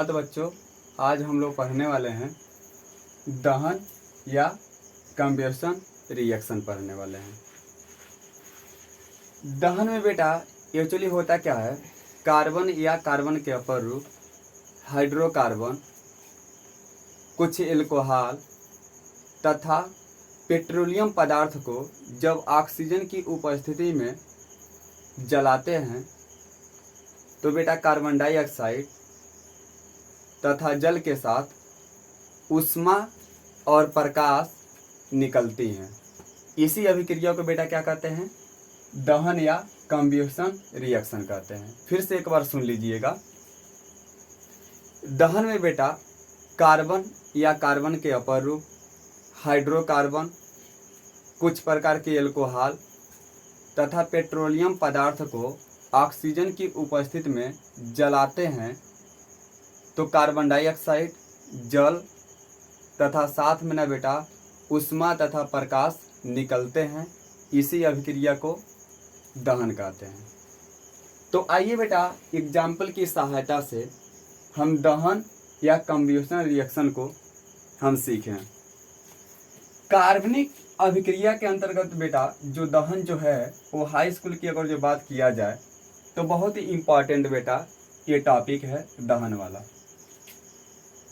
सुप्रभात बच्चों। आज हम लोग पढ़ने वाले हैं दहन या कंबेशन रिएक्शन पढ़ने वाले हैं। दहन में बेटा एक्चुअली होता क्या है, कार्बन या कार्बन के अपर रूप हाइड्रोकार्बन, कुछ एल्कोहल तथा पेट्रोलियम पदार्थ को जब ऑक्सीजन की उपस्थिति में जलाते हैं तो बेटा कार्बन डाइऑक्साइड तथा जल के साथ ऊष्मा और प्रकाश निकलती हैं। इसी अभिक्रिया को बेटा क्या कहते हैं, दहन या कंबेशन रिएक्शन कहते हैं। फिर से एक बार सुन लीजिएगा। दहन में बेटा कार्बन या कार्बन के अपर रूप हाइड्रोकार्बन, कुछ प्रकार के एल्कोहल तथा पेट्रोलियम पदार्थ को ऑक्सीजन की उपस्थिति में जलाते हैं तो कार्बन डाइऑक्साइड, जल तथा साथ में ना बेटा ऊष्मा तथा प्रकाश निकलते हैं। इसी अभिक्रिया को दहन कहते हैं। तो आइए बेटा एग्जाम्पल की सहायता से हम दहन या कंबेशन रिएक्शन को हम सीखें। कार्बनिक अभिक्रिया के अंतर्गत बेटा जो दहन जो है वो हाई स्कूल की अगर जो बात किया जाए तो बहुत ही इम्पॉर्टेंट बेटा ये टॉपिक है दहन वाला।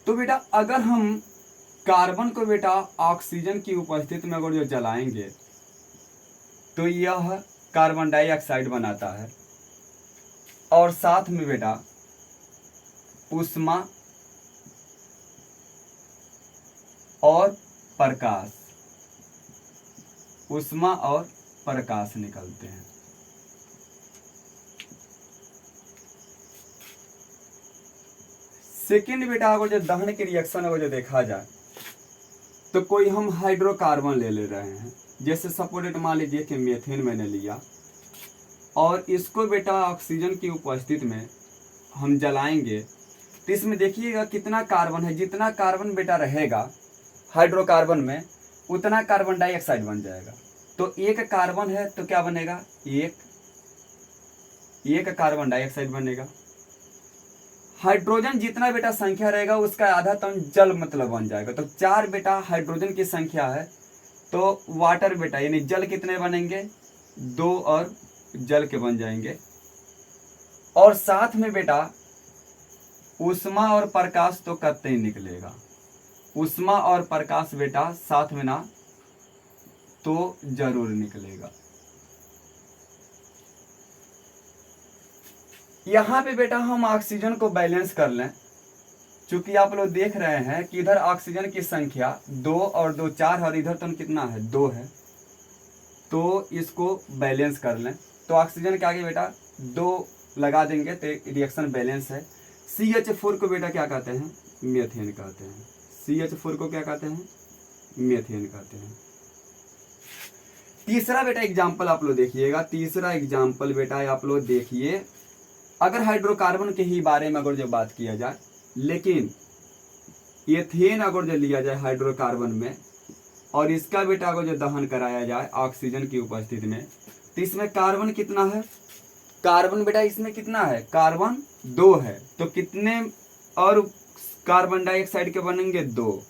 तो बेटा अगर हम कार्बन को बेटा ऑक्सीजन की उपस्थिति में अगर जो जलाएंगे तो यह कार्बन डाइऑक्साइड बनाता है और साथ में बेटा ऊष्मा और प्रकाश, ऊष्मा और प्रकाश निकलते हैं। सेकेंड बेटा अगर जो दहन की रिएक्शन अगर जो देखा जाए तो कोई हम हाइड्रोकार्बन ले रहे हैं, जैसे सपोर्टेड मान लीजिए कि मीथेन मैंने लिया और इसको बेटा ऑक्सीजन की उपस्थिति में हम जलाएंगे तो इसमें देखिएगा कितना कार्बन है। जितना कार्बन बेटा रहेगा हाइड्रोकार्बन में उतना कार्बन डाइऑक्साइड बन जाएगा। तो एक कार्बन है तो क्या बनेगा, एक कार्बन डाइऑक्साइड बनेगा। हाइड्रोजन जितना बेटा संख्या रहेगा उसका आधा तो जल मतलब बन जाएगा। तो 4 बेटा हाइड्रोजन की संख्या है तो वाटर बेटा यानी जल कितने बनेंगे, 2 और जल के बन जाएंगे। और साथ में बेटा ऊष्मा और प्रकाश तो कतई निकलेगा। ऊष्मा और प्रकाश बेटा साथ में ना तो जरूर निकलेगा। यहाँ पे बेटा हम ऑक्सीजन को बैलेंस कर लें। चूंकि आप लोग देख रहे हैं कि इधर ऑक्सीजन की संख्या 2 और 2 4 और इधर तो कितना है, 2 है। तो इसको बैलेंस कर लें तो ऑक्सीजन के आगे बेटा 2 लगा देंगे तो रिएक्शन बैलेंस है। CH4 को बेटा क्या कहते हैं, मीथेन कहते हैं। CH4 को क्या कहते हैं, मीथेन कहते हैं। तीसरा बेटा एग्जाम्पल आप लोग देखिएगा। तीसरा एग्जाम्पल बेटा आप लोग देखिए, अगर हाइड्रोकार्बन के ही बारे में अगर जो बात किया जाए, लेकिन एथेन अगर जो लिया जाए हाइड्रोकार्बन में और इसका बेटा अगर जो दहन कराया जाए ऑक्सीजन की उपस्थिति में तो इसमें कार्बन कितना है, कार्बन बेटा इसमें कितना है, कार्बन 2 है। तो कितने और कार्बन डाइऑक्साइड के बनेंगे, 2।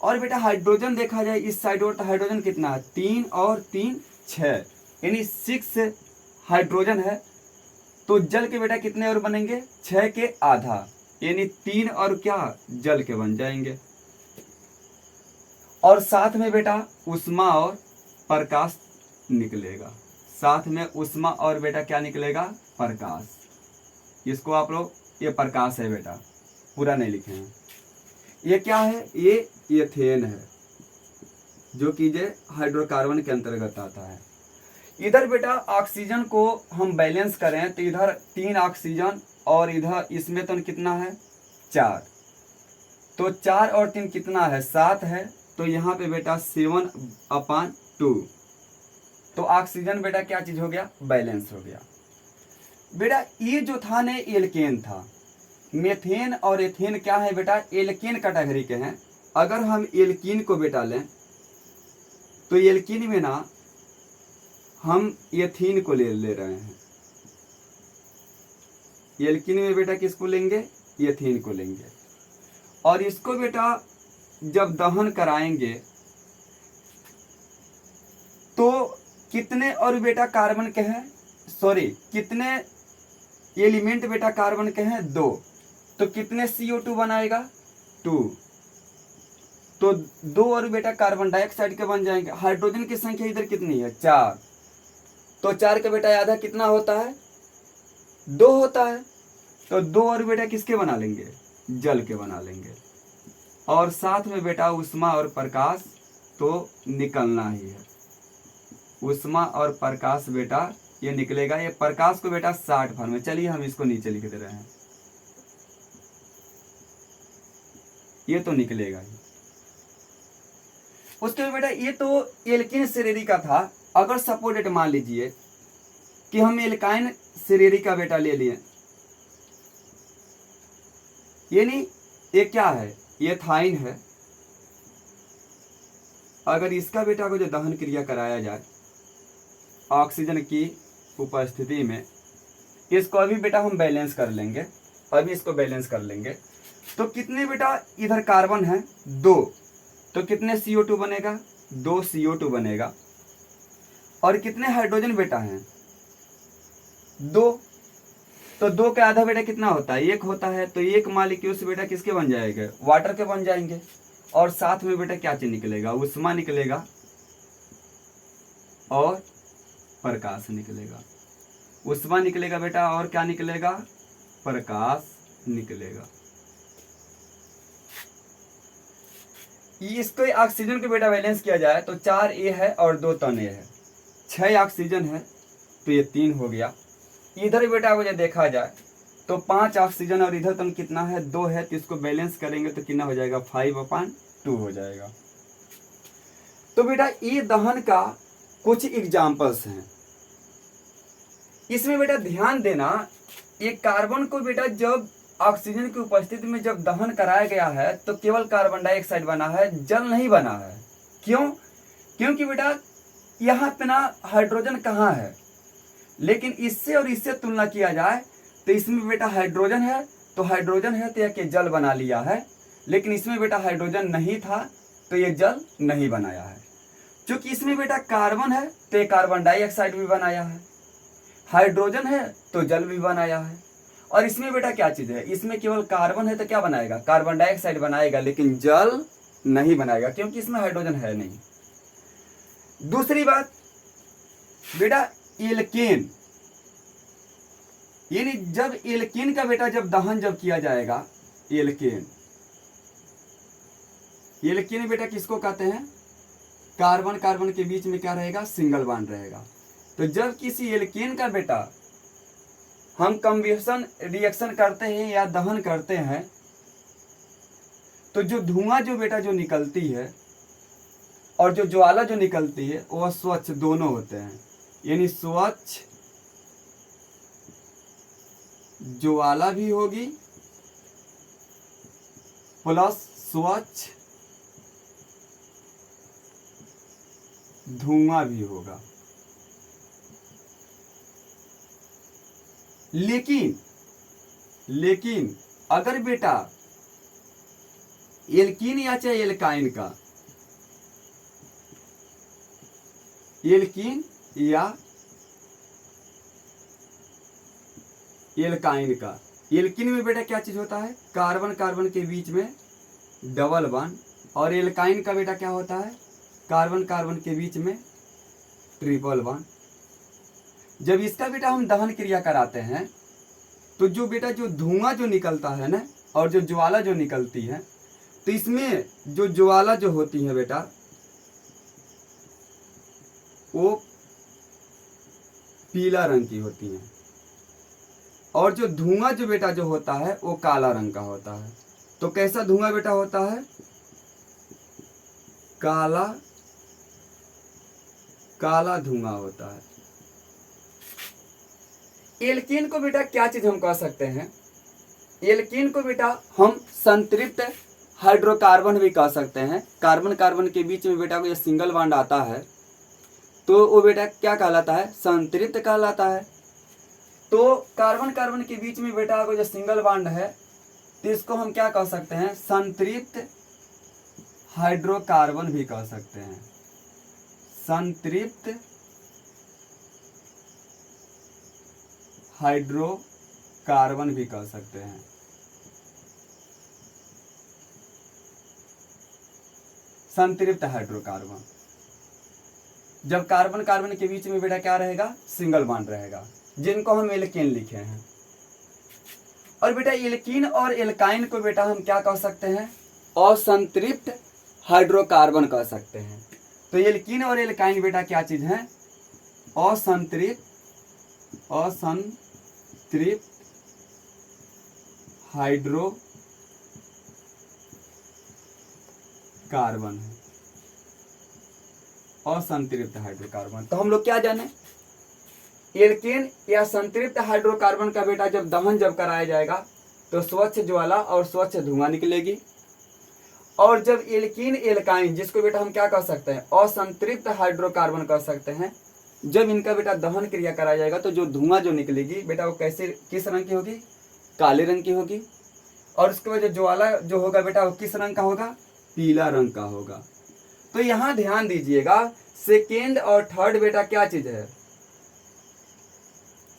और बेटा हाइड्रोजन देखा जाए इस साइड और तो हाइड्रोजन कितना है, 3 और 3 6 यानी 6 हाइड्रोजन है। तो जल के बेटा कितने और बनेंगे, 6 के आधा यानी 3 और क्या जल के बन जाएंगे। और साथ में बेटा ऊष्मा और प्रकाश निकलेगा। साथ में ऊष्मा और बेटा क्या निकलेगा, प्रकाश। इसको आप लोग, ये प्रकाश है बेटा, पूरा नहीं लिखे हैं। ये क्या है, ये एथेन है जो कि जे हाइड्रोकार्बन के अंतर्गत आता है। इधर बेटा ऑक्सीजन को हम बैलेंस करें तो इधर 3 ऑक्सीजन और इधर इसमें तो कितना है, 4। तो 4 और 3 कितना है, 7 है। तो यहाँ पे बेटा 7/2। तो ऑक्सीजन बेटा क्या चीज हो गया, बैलेंस हो गया। बेटा ये जो था ने एल्केन था। मीथेन और एथेन क्या है बेटा, एल्केन कैटेगरी के हैं। अगर हम एल्कीन को बेटा लें तो एल्कीन में ना हम एथीन को ले रहे हैं। एल्कीन में बेटा किसको लेंगे, एथीन को लेंगे और इसको बेटा जब दहन कराएंगे तो कितने और बेटा कार्बन के हैं, सॉरी कितने एलिमेंट बेटा कार्बन के हैं, 2। तो कितने CO2 बनाएगा, 2। तो 2 और बेटा कार्बन डाइऑक्साइड के बन जाएंगे। हाइड्रोजन की संख्या इधर कितनी है, 4। तो 4 के बेटा आधा कितना होता है, 2 होता है। तो 2 और बेटा किसके बना लेंगे, जल के बना लेंगे। और साथ में बेटा उष्मा और प्रकाश तो निकलना ही है। उष्मा और प्रकाश बेटा ये निकलेगा। ये प्रकाश को बेटा 60 फॉर्म में, चलिए हम इसको नीचे लिख दे रहे हैं, ये तो निकलेगा ही। उसके बाद बेटा ये तो एल्कीन श्रेणी का था। अगर सपोर्टेड मान लीजिए कि हम एल्काइन श्रेणी का बेटा ले लिए, ये नहीं, ये क्या है, एथाइन है। अगर इसका बेटा को जो दहन क्रिया कराया जाए ऑक्सीजन की उपस्थिति में, इसको अभी बेटा हम बैलेंस कर लेंगे, अभी इसको बैलेंस कर लेंगे। तो कितने बेटा इधर कार्बन है, 2। तो कितने CO2 बनेगा, 2 CO2 बनेगा। और कितने हाइड्रोजन बेटा हैं, 2। तो 2 का आधा बेटा कितना होता है, 1 होता है। तो 1 मॉलिक्यूल्स बेटा किसके बन जाएंगे, वाटर के बन जाएंगे। और साथ में बेटा क्या चीज निकलेगा, उष्मा निकलेगा और प्रकाश निकलेगा। उष्मा निकलेगा बेटा और क्या निकलेगा, प्रकाश निकलेगा। इसको ऑक्सीजन को बेटा बैलेंस किया जाए तो 4 A है और 2 टन A है, 6 ऑक्सीजन है तो ये 3 हो गया। इधर बेटा अगर देखा जाए तो 5 ऑक्सीजन और इधर टन कितना है, 2 है। तो इसको बैलेंस करेंगे तो कितना हो जाएगा, 5/2 हो जाएगा। तो बेटा ये दहन का कुछ एग्जाम्पल्स हैं। इसमें बेटा ध्यान देना, ये कार्बन को बेटा जब ऑक्सीजन की उपस्थिति में जब दहन कराया गया है तो केवल कार्बन डाइऑक्साइड बना है, जल नहीं बना है। क्यों, क्योंकि बेटा यहाँ पे ना हाइड्रोजन कहाँ है। लेकिन इससे और इससे तुलना किया जाए तो इसमें बेटा हाइड्रोजन है, तो हाइड्रोजन है तो यह जल बना लिया है। लेकिन इसमें बेटा हाइड्रोजन नहीं था तो ये जल नहीं बनाया है। क्योंकि इसमें बेटा कार्बन है तो ये कार्बन डाइऑक्साइड भी बनाया है, हाइड्रोजन है तो जल भी बनाया है। और इसमें बेटा क्या चीज है, इसमें केवल कार्बन है तो क्या बनाएगा, कार्बन डाइऑक्साइड बनाएगा, लेकिन जल नहीं बनाएगा क्योंकि इसमें हाइड्रोजन है नहीं। दूसरी बात बेटा एल्केन, यानी जब एल्केन का बेटा जब दहन जब किया जाएगा, एल्केन, एल्केन बेटा किसको कहते हैं, कार्बन कार्बन के बीच में क्या रहेगा, सिंगल बॉन्ड रहेगा। तो जब किसी एल्केन का बेटा हम कंबशन रिएक्शन करते हैं या दहन करते हैं तो जो धुआं जो बेटा जो निकलती है और जो ज्वाला जो निकलती है वह स्वच्छ दोनों होते हैं। यानी स्वच्छ ज्वाला भी होगी प्लस स्वच्छ धुआं भी होगा। लेकिन अगर बेटा एल्कीन या चाहे एल्काइन का, एल्कीन या एल्काइन का, एल्कीन में बेटा क्या चीज होता है, कार्बन कार्बन के बीच में डबल बॉन्ड। और एल्काइन का बेटा क्या होता है, कार्बन कार्बन के बीच में ट्रिपल बॉन्ड। जब इसका बेटा हम दहन क्रिया कराते हैं तो जो बेटा जो धुआं जो निकलता है ना और जो ज्वाला जो निकलती है, तो इसमें जो ज्वाला जो होती है बेटा वो पीला रंग की होती है और जो धुआं जो बेटा जो होता है वो काला रंग का होता है। तो कैसा धुआं बेटा होता है, काला काला धुआं होता है। एल्कीन को बेटा क्या चीज हम कह सकते हैं, एल्कीन को बेटा हम संतृप्त हाइड्रोकार्बन भी कह सकते हैं। कार्बन कार्बन के बीच में बेटा को ये सिंगल बॉन्ड आता है तो वो बेटा क्या कहलाता है, संतृप्त कहलाता है। तो कार्बन कार्बन के बीच में बेटा को जो सिंगल बॉन्ड है तो इसको हम क्या कह सकते हैं, संतृप्त हाइड्रोकार्बन भी कह सकते हैं, संतृप्त हाइड्रोकार्बन भी कह सकते हैं। संतृप्त हाइड्रोकार्बन, जब कार्बन कार्बन के बीच में बेटा क्या रहेगा, सिंगल बॉन्ड रहेगा, जिनको हम एल्केन लिखे हैं। और बेटा एल्कीन और एल्काइन को बेटा हम क्या कह सकते हैं, असंतृप्त हाइड्रोकार्बन कह सकते हैं। तो एल्कीन और एल्काइन बेटा क्या चीज है, असंतृप्त हाइड्रोकार्बन है, असंतृप्त हाइड्रोकार्बन। तो हम लोग क्या जाने, एल्केन या संतृप्त हाइड्रोकार्बन का बेटा जब दहन जब कराया जाएगा तो स्वच्छ ज्वाला और स्वच्छ धुआं निकलेगी। और जब एल्कीन एल्काइन, जिसको बेटा हम क्या कह सकते हैं, असंतृप्त हाइड्रोकार्बन कह सकते हैं, जब इनका बेटा दहन क्रिया कराया जाएगा तो जो धुआं जो निकलेगी बेटा वो कैसे, किस रंग की होगी, काले रंग की होगी। और उसके बाद जो ज्वाला जो होगा बेटा वो किस रंग का होगा, पीला रंग का होगा। तो यहां ध्यान दीजिएगा, सेकेंड और थर्ड बेटा क्या चीज है,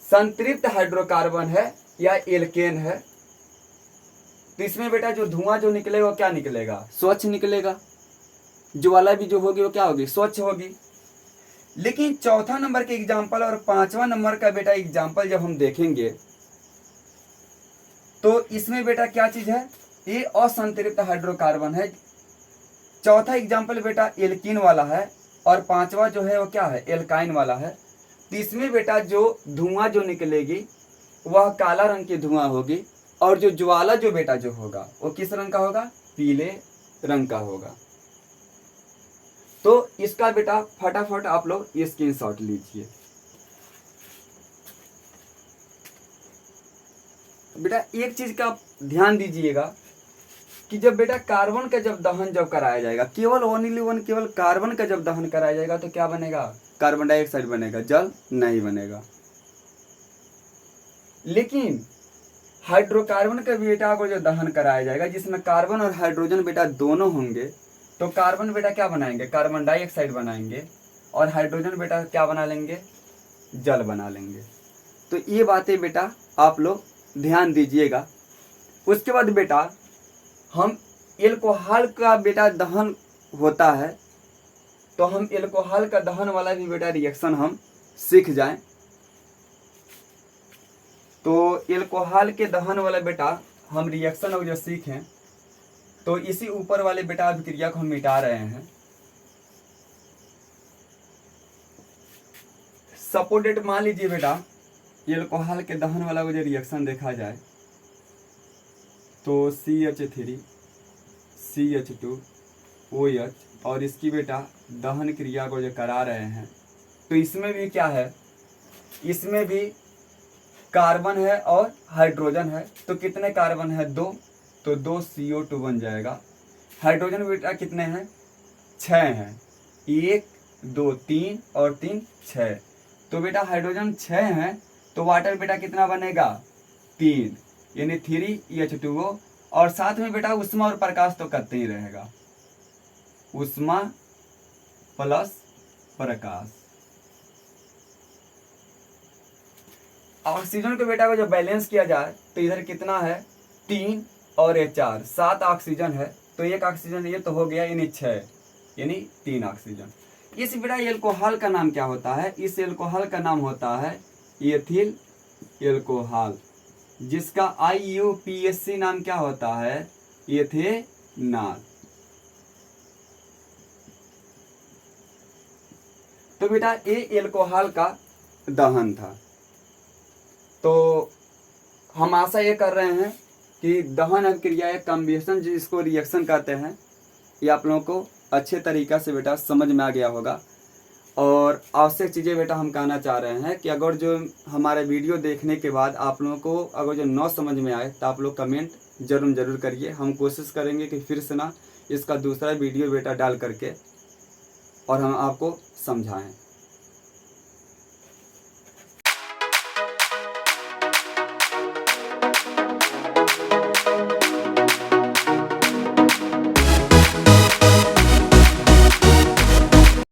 संतृप्त हाइड्रोकार्बन है या एल्केन है। तो इसमें बेटा जो धुआं जो निकलेगा वो क्या निकलेगा, स्वच्छ निकलेगा, ज्वाला भी जो होगी वो क्या होगी, स्वच्छ होगी। लेकिन चौथा नंबर के एग्जाम्पल और पांचवा नंबर का बेटा एग्जाम्पल जब हम देखेंगे तो इसमें बेटा क्या चीज है, ये असंतृप्त हाइड्रोकार्बन है। चौथा एग्जाम्पल बेटा एल्कीन वाला है और पांचवा जो है वो क्या है, एल्काइन वाला है। तो इसमें बेटा जो धुआं जो निकलेगी वह काला रंग की धुआं होगी और जो ज्वाला जो बेटा जो होगा वो किस रंग का होगा, पीले रंग का होगा। तो इसका बेटा फटाफट आप लोग स्क्रीनशॉट लीजिए। बेटा एक चीज का ध्यान दीजिएगा कि जब बेटा कार्बन का जब दहन जब कराया जाएगा, केवल केवल कार्बन का जब दहन कराया जाएगा तो क्या बनेगा, कार्बन डाइऑक्साइड बनेगा, जल नहीं बनेगा। लेकिन हाइड्रोकार्बन का बेटा को जो दहन कराया जाएगा जिसमें कार्बन और हाइड्रोजन बेटा दोनों होंगे, तो कार्बन बेटा क्या बनाएंगे, कार्बन डाइऑक्साइड बनाएंगे और हाइड्रोजन बेटा क्या बना लेंगे, जल बना लेंगे। तो ये बातें बेटा आप लोग ध्यान दीजिएगा। उसके बाद बेटा हम एल्कोहल का बेटा दहन होता है, तो हम एल्कोहल का दहन वाला भी बेटा रिएक्शन हम सीख जाएं। तो एल्कोहल के दहन वाला बेटा हम रिएक्शन और जो सीखें तो इसी ऊपर वाले बेटा अभिक्रिया को हम मिटा रहे हैं। सपोर्टेड मान लीजिए बेटा एल्कोहल के दहन वाला वो जो रिएक्शन देखा जाए तो CH3 CH2 OH और इसकी बेटा दहन क्रिया को जो करा रहे हैं, तो इसमें भी क्या है, इसमें भी कार्बन है और हाइड्रोजन है। तो कितने कार्बन है, 2, तो 2 CO2 बन जाएगा। हाइड्रोजन बेटा कितने हैं, 6 हैं, 1 2 3 और 3 6। तो बेटा हाइड्रोजन 6 हैं तो वाटर बेटा कितना बनेगा, 3, यानी 3H2O। और साथ में बेटा उष्मा और प्रकाश तो करते ही रहेगा, उष्मा प्लस प्रकाश। ऑक्सीजन को बेटा को जब बैलेंस किया जाए तो इधर कितना है, 3 और ये 4, 7 ऑक्सीजन है। तो एक ऑक्सीजन ये तो हो गया, यानी 6, यानी 3 ऑक्सीजन। इस बेटा एल्कोहल का नाम क्या होता है, इस एल्कोहल का नाम होता है एथिल एल्कोहल, जिसका IUPAC नाम क्या होता है, एथेनॉल। तो बेटा ये एल्कोहल का दहन था। तो हम आशा ये कर रहे हैं कि दहन अभिक्रिया या कम्बेशन जिसको रिएक्शन कहते हैं, ये आप लोगों को अच्छे तरीक़ा से बेटा समझ में आ गया होगा। और आवश्यक चीज़ें बेटा हम कहना चाह रहे हैं कि अगर जो हमारे वीडियो देखने के बाद आप लोगों को अगर जो न समझ में आए तो आप लोग कमेंट जरूर करिए। हम कोशिश करेंगे कि फिर से ना इसका दूसरा वीडियो बेटा डाल करके और हम आपको समझाएं।